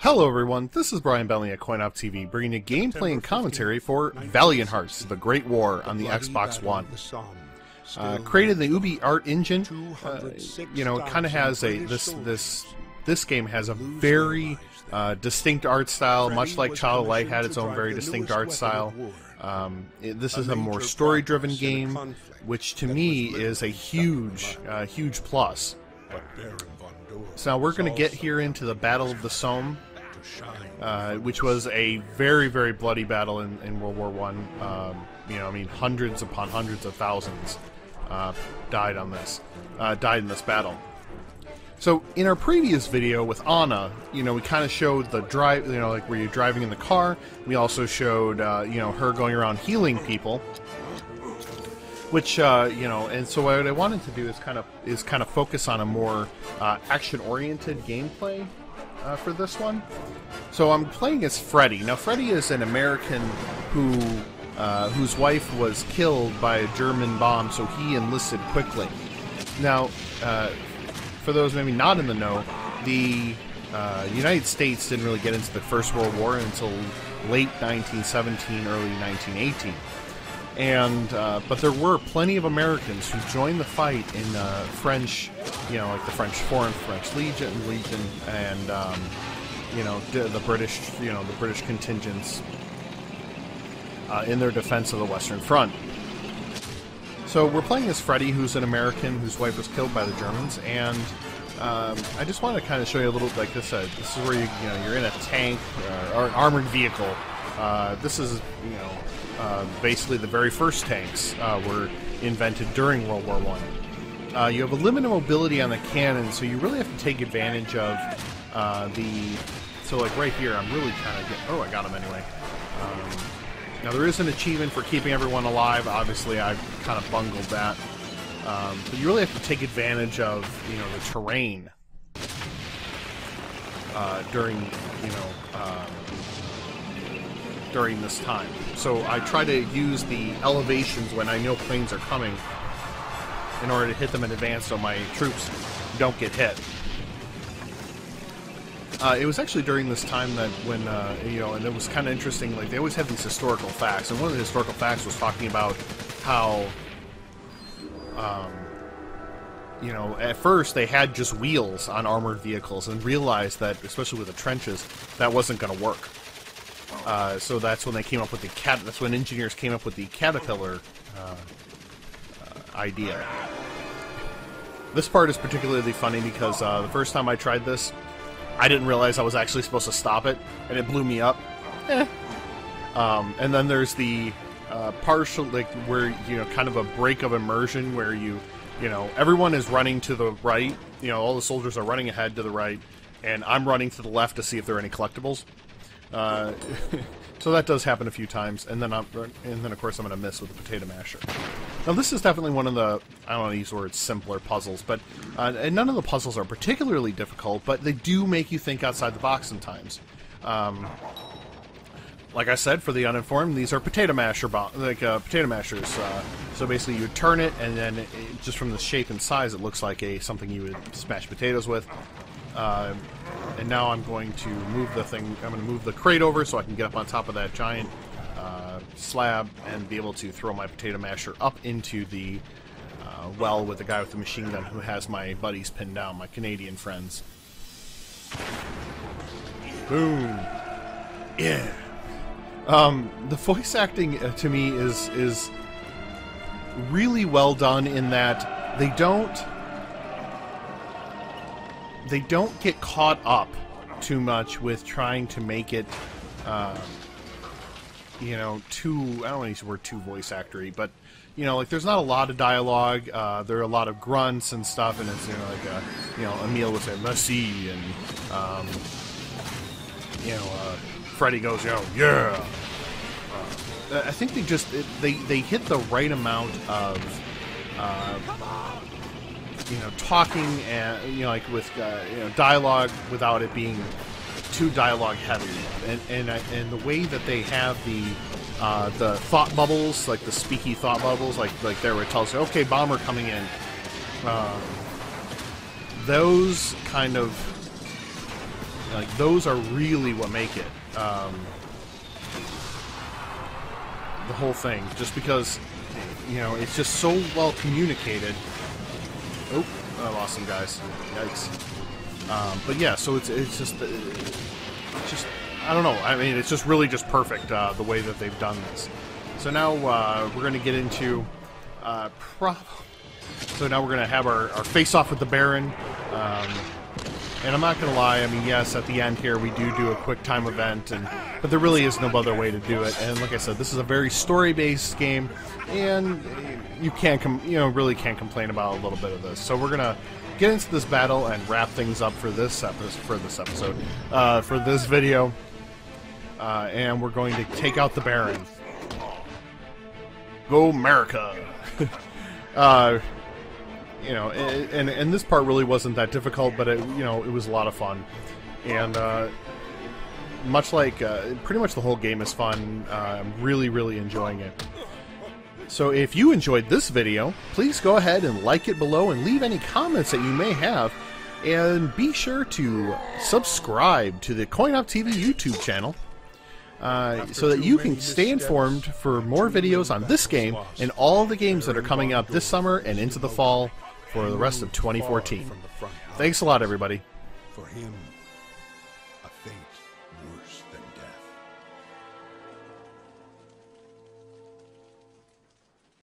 Hello everyone, this is Brian Bentley at CoinOpTV, bringing you gameplay and commentary for Valiant Hearts: The Great War on the Xbox One. Created in the Ubi art engine, you know, it kind of has a this game has a very distinct art style, much like Child of Light had its own very distinct art style. This is a more story-driven game, which to me is a huge plus. So now we're going to get here into the Battle of the Somme, which was a very, very bloody battle in World War I. You know, I mean, hundreds upon hundreds of thousands died in this battle. So in our previous video with Anna, you know, we kind of showed the drive, you know, like where you're driving in the car. We also showed, you know, her going around healing people. Which, you know, and so what I wanted to do is kind of focus on a more action-oriented gameplay for this one. So I'm playing as Freddy. Now, Freddy is an American whose wife was killed by a German bomb, so he enlisted quickly. Now, for those maybe not in the know, the United States didn't really get into the First World War until late 1917, early 1918. And but there were plenty of Americans who joined the fight in French, you know, like the French Legion, and you know, the British contingents in their defense of the Western Front. So we're playing as Freddy, who's an American whose wife was killed by the Germans, and I just wanted to kind of show you a little, like this. This is where you're in a tank or an armored vehicle. This is, you know. Basically, the very first tanks were invented during World War I. You have a limited mobility on the cannon, so you really have to take advantage of So, like right here, I'm really kind of oh, I got him anyway. Now there is an achievement for keeping everyone alive. Obviously, I've kind of bungled that. But you really have to take advantage of, you know, the terrain during, you know. During this time. So I try to use the elevations when I know planes are coming in order to hit them in advance so my troops don't get hit. It was actually during this time that when, you know, and it was kind of interesting, like they always have these historical facts, and one of the historical facts was talking about how, you know, at first they had just wheels on armored vehicles and realized that, especially with the trenches, that wasn't going to work. So that's when they came up with that's when engineers came up with the caterpillar idea. This part is particularly funny because the first time I tried this, I didn't realize I was actually supposed to stop it, and it blew me up. And then there's the partial, like, where, you know, kind of a break of immersion where you know, everyone is running to the right, you know, all the soldiers are running ahead to the right, and I'm running to the left to see if there are any collectibles. So that does happen a few times, and then of course I'm going to miss with the potato masher. Now this is definitely one of the, I don't want to use the word simpler puzzles, but and none of the puzzles are particularly difficult, but they do make you think outside the box sometimes. Like I said, for the uninformed, these are potato masher potato mashers. So basically, you turn it, and then just from the shape and size, it looks like something you would smash potatoes with. And now I'm going to move the thing. I'm going to move the crate over so I can get up on top of that giant slab and be able to throw my potato masher up into the well with the guy with the machine gun who has my buddies pinned down, my Canadian friends. Boom! Yeah. The voice acting to me is really well done in that they don't get caught up too much with trying to make it, you know, too, I don't want to use the word too voice actory, but, you know, like, there's not a lot of dialogue, there are a lot of grunts and stuff, and it's, you know, like, you know, Emile would say, merci, and, you know, Freddy goes, you know, yeah! I think they just, they hit the right amount of, you know, talking and, you know, like with you know, dialogue without it being too dialogue heavy, and the way that they have the thought bubbles, like the speaky thought bubbles, like there where it tells you, okay, bomber coming in. Those kind of Like, those are really what make it. The whole thing, just because, you know, it's just so well communicated. Oh, I lost some guys. Yikes. But yeah, so it's just I don't know. I mean, it's just really just perfect the way that they've done this. So now we're going to get into so now we're going to have our face-off with the Baron. And I'm not going to lie, I mean, yes, at the end here we do a quick time event, but there really is no other way to do it. And like I said, this is a very story-based game, and you really can't complain about a little bit of this. So we're going to get into this battle and wrap things up for this episode, for this video, and we're going to take out the Baron. Go America! You know, and this part really wasn't that difficult, but it was a lot of fun, and much like pretty much the whole game is fun. I'm really enjoying it. So if you enjoyed this video, please go ahead and like it below and leave any comments that you may have, and be sure to subscribe to the CoinOpTV YouTube channel. So that you can stay informed for more videos on this game and all the games that are coming out this summer and into the fall for the rest of 2014. Thanks a lot, everybody. For him.